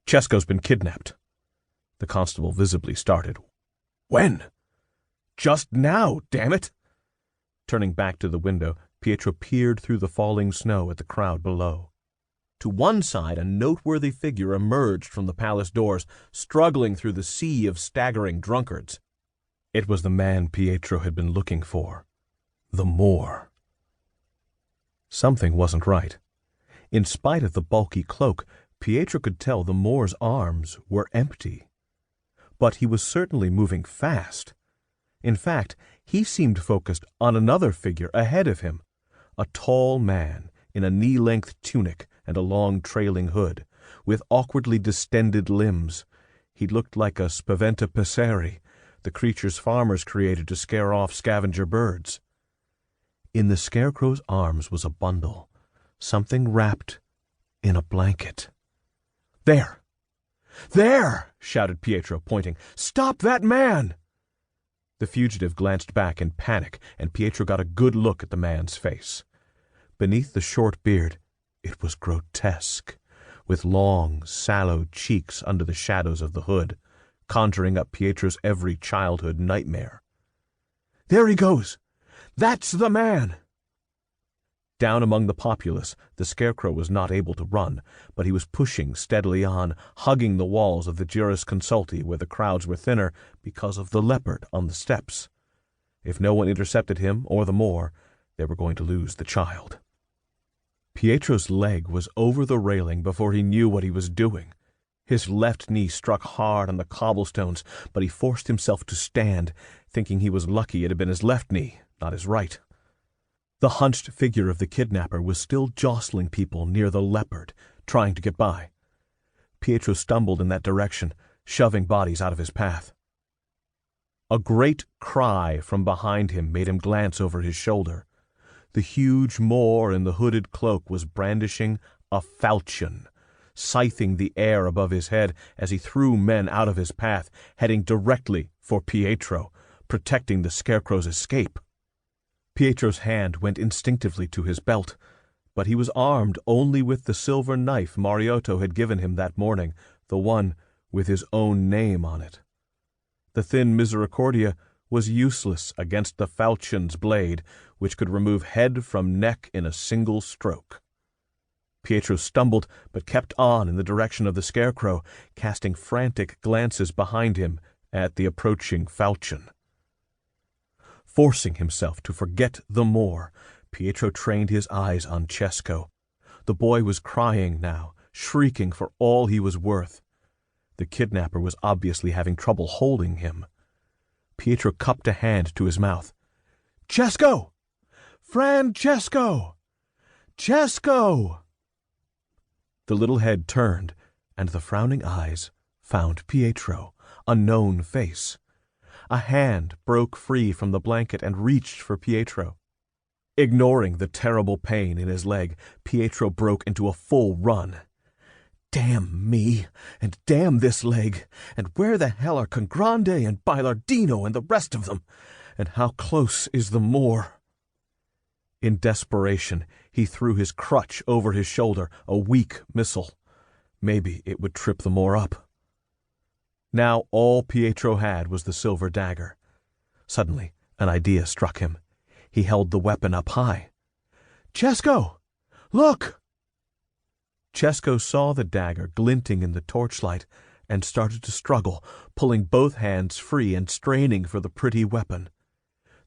Cesco's been kidnapped." The constable visibly started. "When?" "Just now, damn it!" Turning back to the window, Pietro peered through the falling snow at the crowd below. To one side, a noteworthy figure emerged from the palace doors, struggling through the sea of staggering drunkards. It was the man Pietro had been looking for. The Moor. Something wasn't right. In spite of the bulky cloak, Pietro could tell the Moor's arms were empty. But he was certainly moving fast. In fact, he seemed focused on another figure ahead of him, a tall man in a knee-length tunic and a long trailing hood, with awkwardly distended limbs. He looked like a spaventa passeri, the creatures farmers created to scare off scavenger birds. In the scarecrow's arms was a bundle, something wrapped in a blanket. "There! There!" shouted Pietro, pointing. "Stop that man!" The fugitive glanced back in panic, and Pietro got a good look at the man's face. Beneath the short beard, it was grotesque, with long, sallow cheeks under the shadows of the hood, conjuring up Pietro's every childhood nightmare. "There he goes! That's the man!" Down among the populace, the scarecrow was not able to run, but he was pushing steadily on, hugging the walls of the jurisconsulti where the crowds were thinner because of the leopard on the steps. If no one intercepted him or the Moor, they were going to lose the child. Pietro's leg was over the railing before he knew what he was doing. His left knee struck hard on the cobblestones, but he forced himself to stand, thinking he was lucky it had been his left knee, not his right. The hunched figure of the kidnapper was still jostling people near the leopard, trying to get by. Pietro stumbled in that direction, shoving bodies out of his path. A great cry from behind him made him glance over his shoulder. The huge Moor in the hooded cloak was brandishing a falchion, scything the air above his head as he threw men out of his path, heading directly for Pietro, protecting the scarecrow's escape. Pietro's hand went instinctively to his belt, but he was armed only with the silver knife Mariotto had given him that morning, the one with his own name on it. The thin misericordia was useless against the falchion's blade, which could remove head from neck in a single stroke. Pietro stumbled, but kept on in the direction of the scarecrow, casting frantic glances behind him at the approaching falchion. Forcing himself to forget the Moor, Pietro trained his eyes on Cesco. The boy was crying now, shrieking for all he was worth. The kidnapper was obviously having trouble holding him. Pietro cupped a hand to his mouth. "Cesco! Francesco! Cesco!" The little head turned, and the frowning eyes found Pietro, a known face. A hand broke free from the blanket and reached for Pietro. Ignoring the terrible pain in his leg, Pietro broke into a full run. "Damn me, and damn this leg, and where the hell are Cangrande and Bilardino and the rest of them? And how close is the Moor?" In desperation, he threw his crutch over his shoulder, a weak missile. Maybe it would trip the Moor up. Now all Pietro had was the silver dagger. Suddenly, an idea struck him. He held the weapon up high. "Cesco! Look!" Cesco saw the dagger glinting in the torchlight and started to struggle, pulling both hands free and straining for the pretty weapon.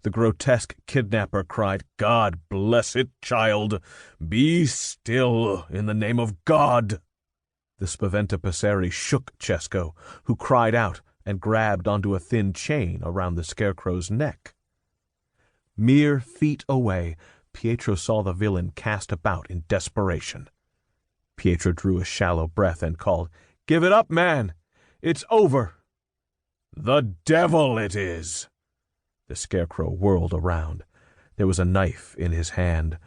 The grotesque kidnapper cried, "God bless it, child! Be still, in the name of God!" The spaventa passeri shook Cesco, who cried out and grabbed onto a thin chain around the scarecrow's neck. Mere feet away, Pietro saw the villain cast about in desperation. Pietro drew a shallow breath and called, "Give it up, man! It's over!" "The devil it is!" The scarecrow whirled around. There was a knife in his hand,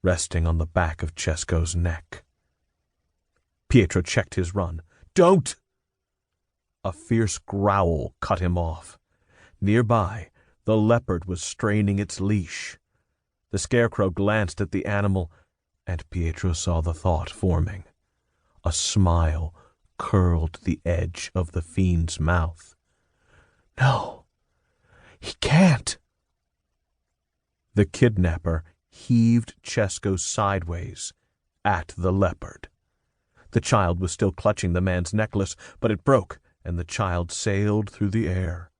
resting on the back of Cesco's neck. Pietro checked his run. "Don't!" A fierce growl cut him off. Nearby, the leopard was straining its leash. The scarecrow glanced at the animal, and Pietro saw the thought forming. A smile curled the edge of the fiend's mouth. "No, he can't." The kidnapper heaved Cesco sideways at the leopard. The child was still clutching the man's necklace, but it broke, and the child sailed through the air.